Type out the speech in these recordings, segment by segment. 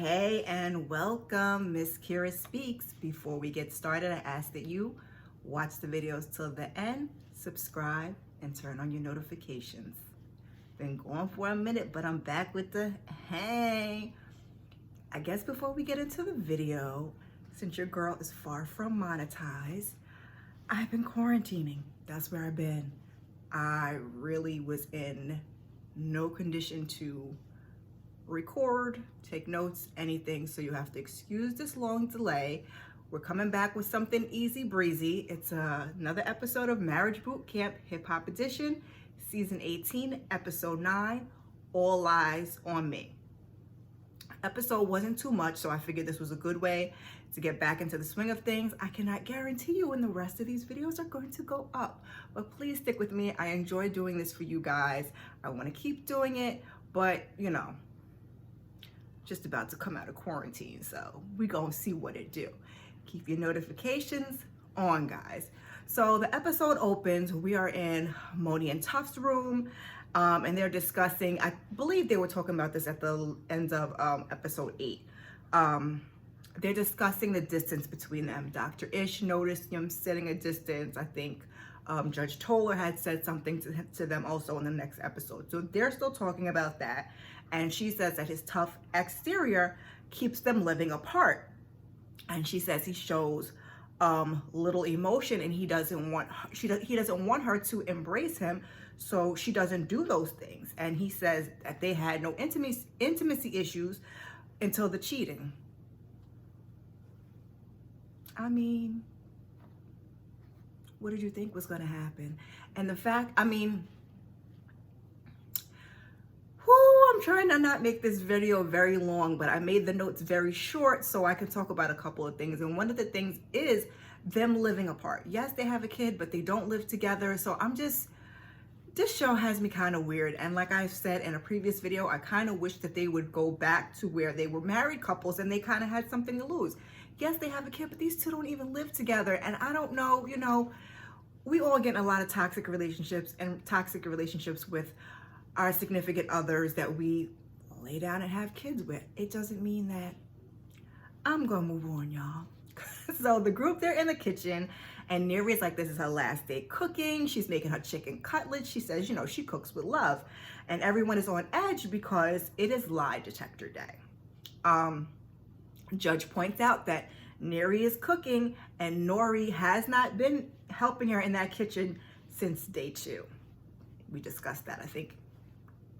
Hey, and welcome, msKIRAspeaks. Before we get started, I ask that you watch the videos till the end, subscribe, and turn on your notifications. Been gone for a minute, but I'm back with the hey. I guess before we get into the video, since your girl is far from monetized, I've been quarantining. That's where I've been. I really was in no condition to record, take notes, anything, so you have to excuse this long delay. We're coming back with something easy breezy. It's another episode of Marriage Bootcamp Hip Hop Edition, Season 18, Episode 9, All Lies on Me. Episode wasn't too much, so I figured this was a good way to get back into the swing of things. I cannot guarantee you when the rest of these videos are going to go up, but please stick with me. I enjoy doing this for you guys. I want to keep doing it, but you know, just about to come out of quarantine, so we gonna see what it do. Keep your notifications on, guys. So the episode opens, we are in Moni and Tuff's room, and they're discussing, I believe they were talking about this at the end of episode 8. They're discussing the distance between them. Dr. Ish noticed him setting a distance. I think Judge Toller had said something to them also in the next episode. So they're still talking about that. And she says that his tough exterior keeps them living apart. And she says he shows little emotion, and he doesn't want her to embrace him, so she doesn't do those things. And he says that they had no intimacy issues until the cheating. I mean, what did you think was going to happen? And the fact, I mean, I'm trying to not make this video very long, but I made the notes very short so I can talk about a couple of things. And one of the things is them living apart. Yes, they have a kid, but they don't live together. So this show has me kind of weird. And like I've said in a previous video, I kind of wish that they would go back to where they were married couples and they kind of had something to lose. Yes, they have a kid, but these two don't even live together. And I don't know, you know, we all get in a lot of toxic relationships with our significant others that we lay down and have kids with. It doesn't mean that I'm gonna move on, y'all. So the group, they're in the kitchen, and Neri's like, this is her last day cooking. She's making her chicken cutlets. She says, you know, she cooks with love. And everyone is on edge because it is lie detector day. Judge points out that Neri is cooking and Nori has not been helping her in that kitchen since day 2. We discussed that, I think,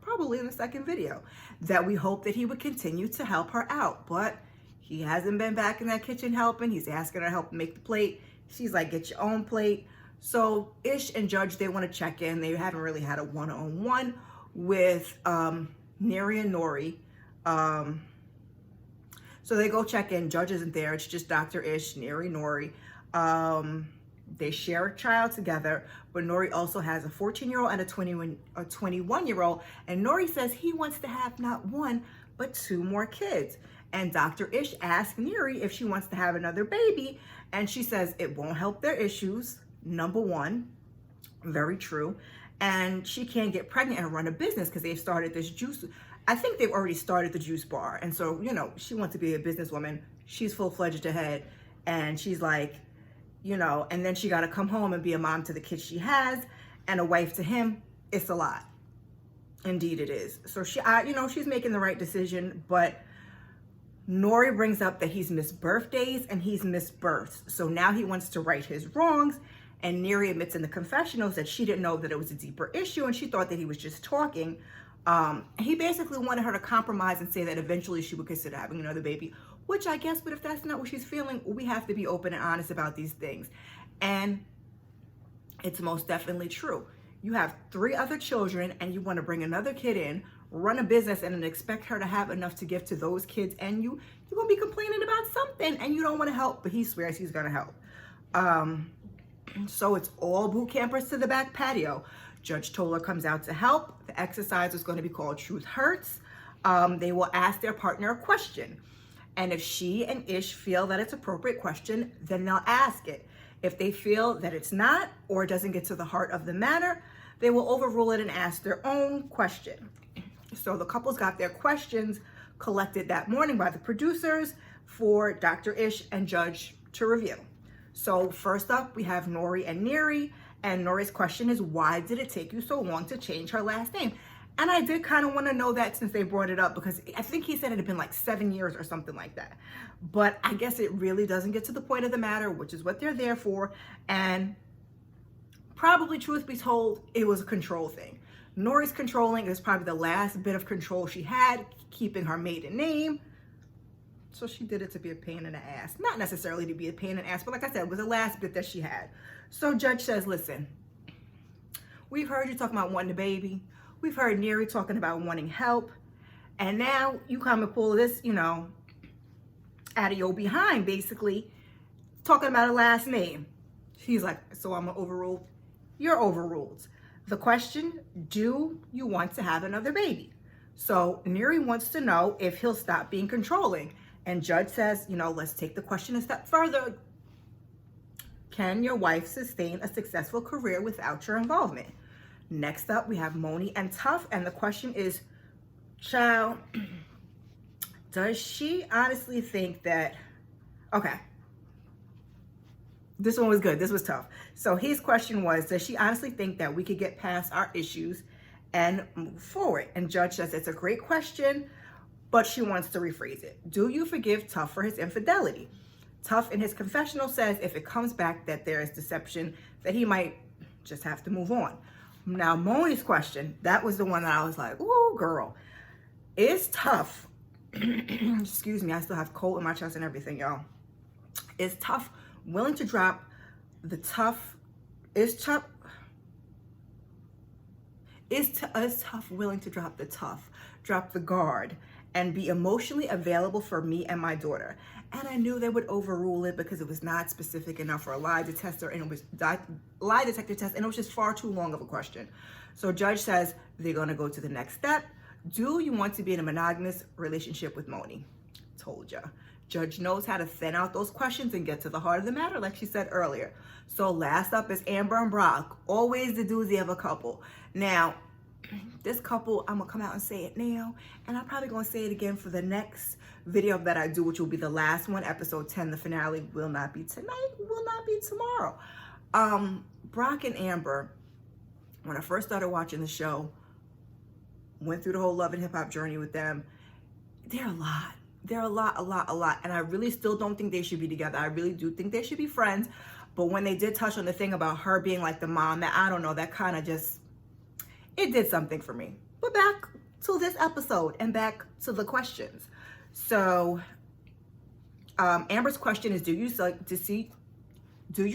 probably in the second video, that we hope that he would continue to help her out, but he hasn't been back in that kitchen helping. He's asking her to help make the plate. She's like, get your own plate. So Ish and Judge, they want to check in. They haven't really had a one-on-one with Neri and Nori. So they go check in. Judge isn't there. It's just Dr. Ish, Neri, Nori. They share a child together, but Nori also has a 14-year-old and a 21-year-old. And Nori says he wants to have not 1, but 2 more kids. And Dr. Ish asks Neri if she wants to have another baby. And she says it won't help their issues, number 1. Very true. And she can't get pregnant and run a business because they've started this juice. I think they've already started the juice bar. And so, you know, she wants to be a businesswoman. She's full-fledged ahead. And she's like, you know, and then she got to come home and be a mom to the kids she has and a wife to him. It's a lot. Indeed it is. So you know, she's making the right decision, but Nori brings up that he's missed birthdays and he's missed births. So now he wants to right his wrongs. And Neri admits in the confessionals that she didn't know that it was a deeper issue and she thought that he was just talking. He basically wanted her to compromise and say that eventually she would consider having another baby, which I guess, but if that's not what she's feeling, we have to be open and honest about these things. And it's most definitely true. You have 3 other children and you want to bring another kid in, run a business, and then expect her to have enough to give to those kids, and you're going to be complaining about something and you don't want to help, but he swears he's going to help. So it's all boot campers to the back patio. Judge Toller comes out to help. The exercise is going to be called Truth Hurts. They will ask their partner a question. And if she and Ish feel that it's an appropriate question, then they'll ask it. If they feel that it's not, or it doesn't get to the heart of the matter, they will overrule it and ask their own question. So the couples got their questions collected that morning by the producers for Dr. Ish and Judge to review. So first up, we have Nori and Neri, and Nori's question is, why did it take you so long to change her last name? And I did kind of want to know that since they brought it up, because I think he said it had been like 7 years or something like that. But I guess it really doesn't get to the point of the matter, which is what they're there for. And probably, truth be told, it was a control thing. Nori's controlling is probably the last bit of control she had, keeping her maiden name. So she did it to be a pain in the ass. Not necessarily to be a pain in the ass, but like I said, it was the last bit that she had. So Judge says, listen, we've heard you talking about wanting a baby. We've heard Neri talking about wanting help. And now you come and pull this, out of your behind, basically, talking about a last name. He's like, so I'm overruled? You're overruled. The question, do you want to have another baby? So Neri wants to know if he'll stop being controlling. And Judge says, let's take the question a step further. Can your wife sustain a successful career without your involvement? Next up, we have Moni and Tough. And the question is, child, does she honestly think that, okay, this one was good. This was tough. So his question was, does she honestly think that we could get past our issues and move forward? And Judge says it's a great question, but she wants to rephrase it. Do you forgive Tough for his infidelity? Tough in his confessional says if it comes back that there is deception, that he might just have to move on. Now, Moni's question, that was the one that I was like, ooh, girl, is Tough, excuse me, I still have cold in my chest and everything, y'all. Is Tough willing to drop the tough? Is Tough willing to drop the tough, drop the guard, and be emotionally available for me and my daughter? And I knew they would overrule it because it was not specific enough for a lie detector, and it was lie detector test, and it was just far too long of a question. So Judge says they're gonna go to the next step. Do you want to be in a monogamous relationship with Moni? Told ya. Judge knows how to thin out those questions and get to the heart of the matter, like she said earlier. So last up is Amber and Brock, always the doozy of a couple. Now, this couple, I'm gonna come out and say it now, and I'm probably gonna say it again for the next video that I do, which will be the last one, episode 10. The finale will not be tonight, will not be tomorrow. Brock and Amber, when I first started watching the show, went through the whole love and hip hop journey with them. They're a lot. They're a lot. And I really still don't think they should be together. I really do think they should be friends. But when they did touch on the thing about her being like the mom, that I don't know, that kind of just, it did something for me. But back to this episode and back to the questions. So Amber's question is, do you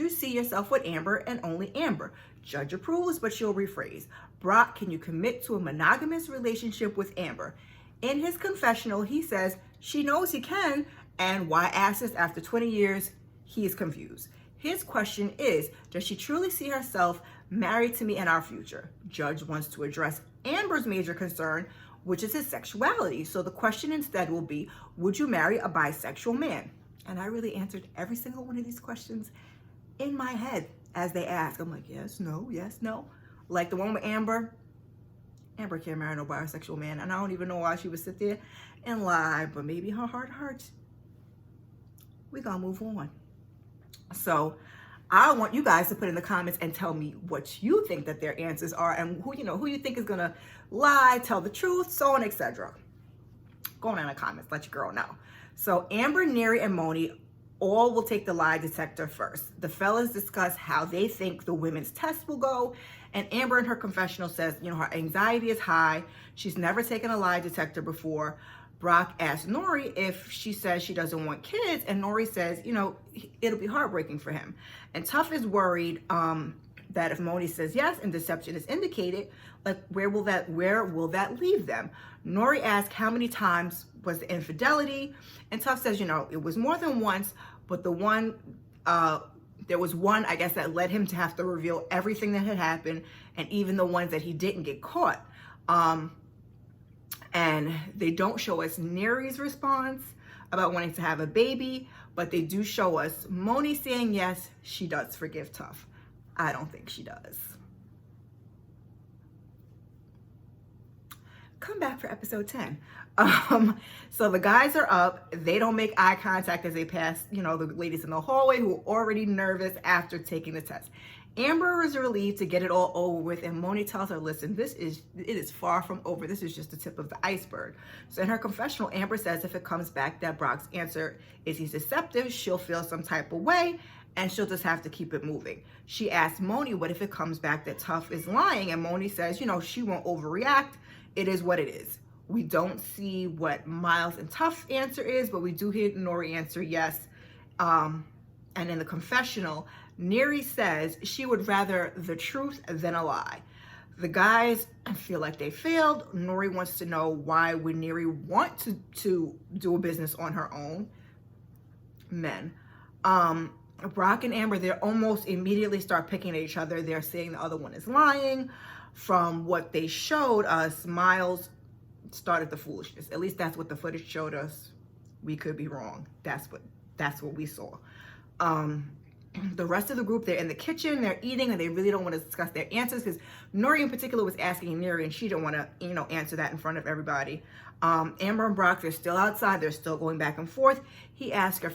see yourself with Amber and only Amber? Judge approves, but she'll rephrase. Brock, can you commit to a monogamous relationship with Amber? In his confessional, he says she knows he can, and why ask this after 20 years? He is confused. His question is, does she truly see herself married to me and our future? Judge wants to address Amber's major concern, which is his sexuality. So the question instead will be, would you marry a bisexual man? And I really answered every single one of these questions in my head as they ask. I'm like, yes, no. Like the one with Amber. Amber can't marry no bisexual man. And I don't even know why she would sit there and lie, but maybe her heart hurts. We're gonna move on. So I want you guys to put in the comments and tell me what you think that their answers are, and who you think is gonna lie, tell the truth, so on, etc. Go on in the comments, let your girl know. So Amber, Neri, and Moni all will take the lie detector first. The fellas discuss how they think the women's test will go, and Amber in her confessional says, her anxiety is high. She's never taken a lie detector before. Brock asks Nori if she says she doesn't want kids, and Nori says, it'll be heartbreaking for him. And Tough is worried that if Moni says yes and deception is indicated, like where will that leave them? Nori asks how many times was the infidelity, and Tough says, it was more than once, but there was one, I guess, that led him to have to reveal everything that had happened, and even the ones that he didn't get caught. And they don't show us Neri's response about wanting to have a baby, but they do show us Moni saying yes, she does forgive Tough. I don't think she does. Come back for episode 10. So the guys are up. They don't make eye contact as they pass, the ladies in the hallway who are already nervous after taking the test. Amber is relieved to get it all over with, and Moni tells her, listen, it is far from over. This is just the tip of the iceberg. So in her confessional, Amber says if it comes back that Brock's answer is he's deceptive, she'll feel some type of way, and she'll just have to keep it moving. She asks Moni, what if it comes back that Tough is lying? And Moni says, she won't overreact. It is what it is. We don't see what Miles and Tough's answer is, but we do hear Nori answer yes. And in the confessional, Neri says she would rather the truth than a lie. The guys feel like they failed. Nori wants to know, why would Neri want to do a business on her own? Men. Brock and Amber, they almost immediately start picking at each other. They're saying the other one is lying. From what they showed us, Miles started the foolishness. At least that's what the footage showed us. We could be wrong. That's what we saw. The rest of the group, they're in the kitchen, they're eating, and they really don't want to discuss their answers because Nori in particular was asking Neri, and she didn't want to, answer that in front of everybody. Amber and Brock, they're still outside, they're still going back and forth. He asks her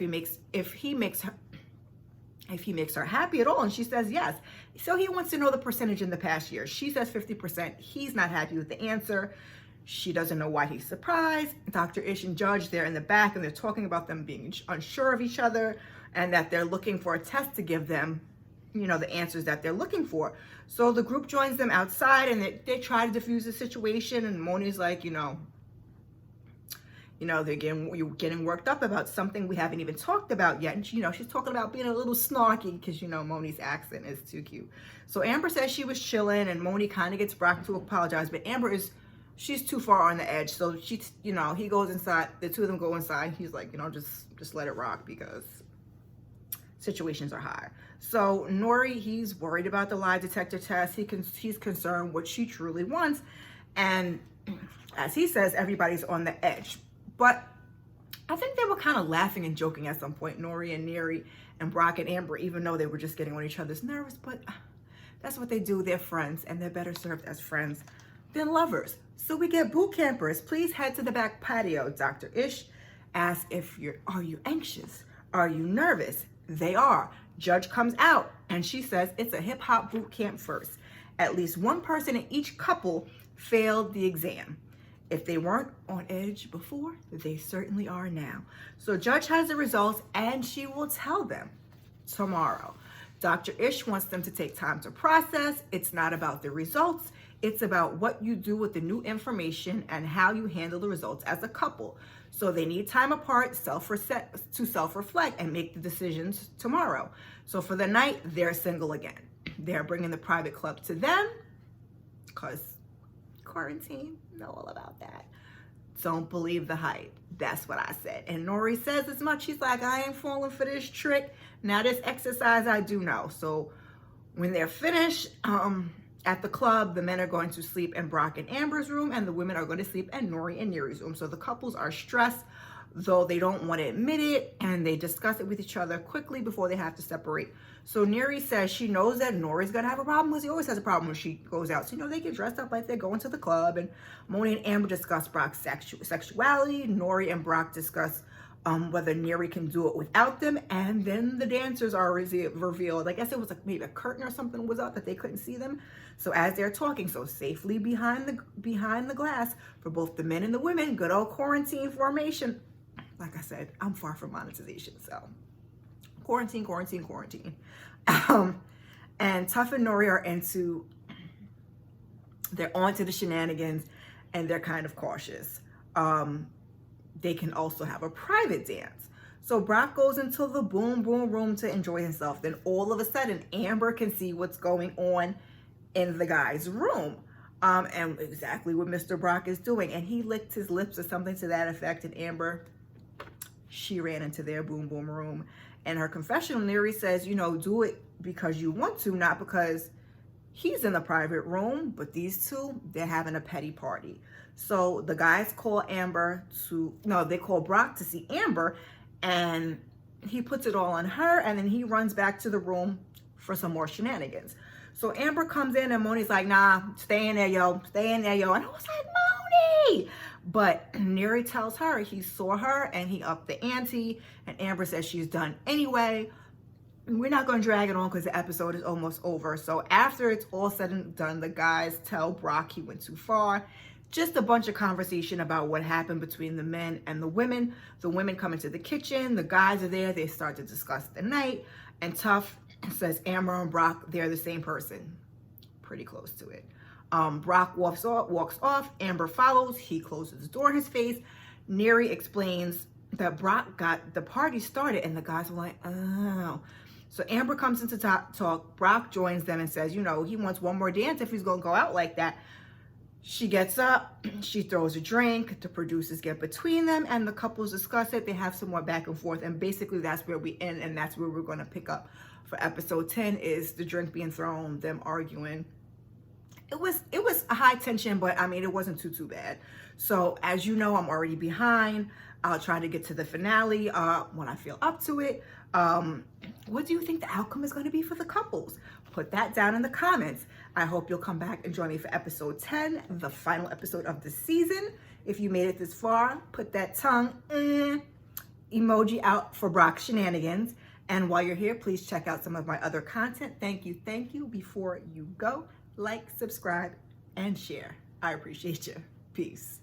if he makes her happy at all, and she says yes. So he wants to know the percentage in the past year. She says 50%. He's not happy with the answer. She doesn't know why he's surprised. Dr. Ish and Judge, they're in the back, and they're talking about them being unsure of each other, and that they're looking for a test to give them, the answers that they're looking for. So the group joins them outside, and they try to diffuse the situation, and Moni's like, they're getting worked up about something we haven't even talked about yet. And, she's talking about being a little snarky because, Moni's accent is too cute. So Amber says she was chilling, and Moni kind of gets Brock to apologize, but Amber she's too far on the edge. So he goes inside, the two of them go inside. He's like, just let it rock because situations are high. So Nori, he's worried about the lie detector test. He's concerned what she truly wants. And as he says, everybody's on the edge. But I think they were kind of laughing and joking at some point, Nori and Neri and Brock and Amber, even though they were just getting on each other's nerves. But that's what they do. They're friends, and they're better served as friends than lovers. So we get boot campers. Please head to the back patio. Dr. Ish asks are you anxious? Are you nervous? They are. Judge comes out, and she says it's a hip hop boot camp first. At least one person in each couple failed the exam. If they weren't on edge before, they certainly are now. So Judge has the results, and she will tell them tomorrow. Dr. Ish wants them to take time to process. It's not about the results. It's about what you do with the new information and how you handle the results as a couple. So they need time apart to self-reflect and make the decisions tomorrow. So for the night, they're single again. They're bringing the private club to them because quarantine, know all about that. Don't believe the hype. That's what I said. And Nori says as much. She's like, I ain't falling for this trick. Now this exercise I do know. So when they're finished, at the club, the men are going to sleep in Brock and Amber's room, and the women are going to sleep in Nori and Neri's room. So the couples are stressed, though they don't want to admit it, and they discuss it with each other quickly before they have to separate. So Neri says she knows that Nori's going to have a problem because he always has a problem when she goes out. So, they get dressed up like they're going to the club, and Moni and Amber discuss Brock's sexuality. Nori and Brock discuss whether Neri can do it without them, and then the dancers are revealed. I guess it was maybe a curtain or something was up that they couldn't see them. So as they're talking, so safely behind the glass for both the men and the women, good old quarantine formation. Like I said, I'm far from monetization, so quarantine. And Tough and Nori are they're onto the shenanigans, and they're kind of cautious. They can also have a private dance. So Brock goes into the boom room to enjoy himself. Then all of a sudden, Amber can see what's going on in the guy's room, and exactly what Mr. Brock is doing. And he licked his lips or something to that effect. And Amber, she ran into their boom room. And her confessional, Neri says, do it because you want to, not because he's in the private room. But these two, they're having a petty party. So the guys call they call Brock to see Amber, and he puts it all on her, and then he runs back to the room for some more shenanigans. So Amber comes in, and Moni's like, nah, stay in there, yo. And I was like, Moni! But Neri tells her he saw her and he upped the ante, and Amber says she's done anyway. We're not going to drag it on because the episode is almost over. So after it's all said and done, the guys tell Brock he went too far. Just a bunch of conversation about what happened between the men and the women. The women come into the kitchen. The guys are there. They start to discuss the night. And Tough says Amber and Brock, they're the same person. Pretty close to it. Brock walks off. Amber follows. He closes the door in his face. Neri explains that Brock got the party started, and the guys were like, oh. So Amber comes into talk. Brock joins them and says, you know, he wants one more dance if he's going to go out like that. She gets up. She throws a drink. The producers get between them, and the couples discuss it. They have some more back and forth, and basically that's where we end, and that's where we're going to pick up for episode 10 is the drink being thrown, them arguing. It was a high tension, but I mean, it wasn't too bad. So as you know, I'm already behind. I'll try to get to the finale when I feel up to it. What do you think the outcome is going to be for the couples? Put that down in the comments. I hope you'll come back and join me for episode 10, the final episode of the season. If you made it this far, put that tongue emoji out for Brock shenanigans. And while you're here, please check out some of my other content. Thank you. Before you go, like, subscribe, and share. I appreciate you. Peace.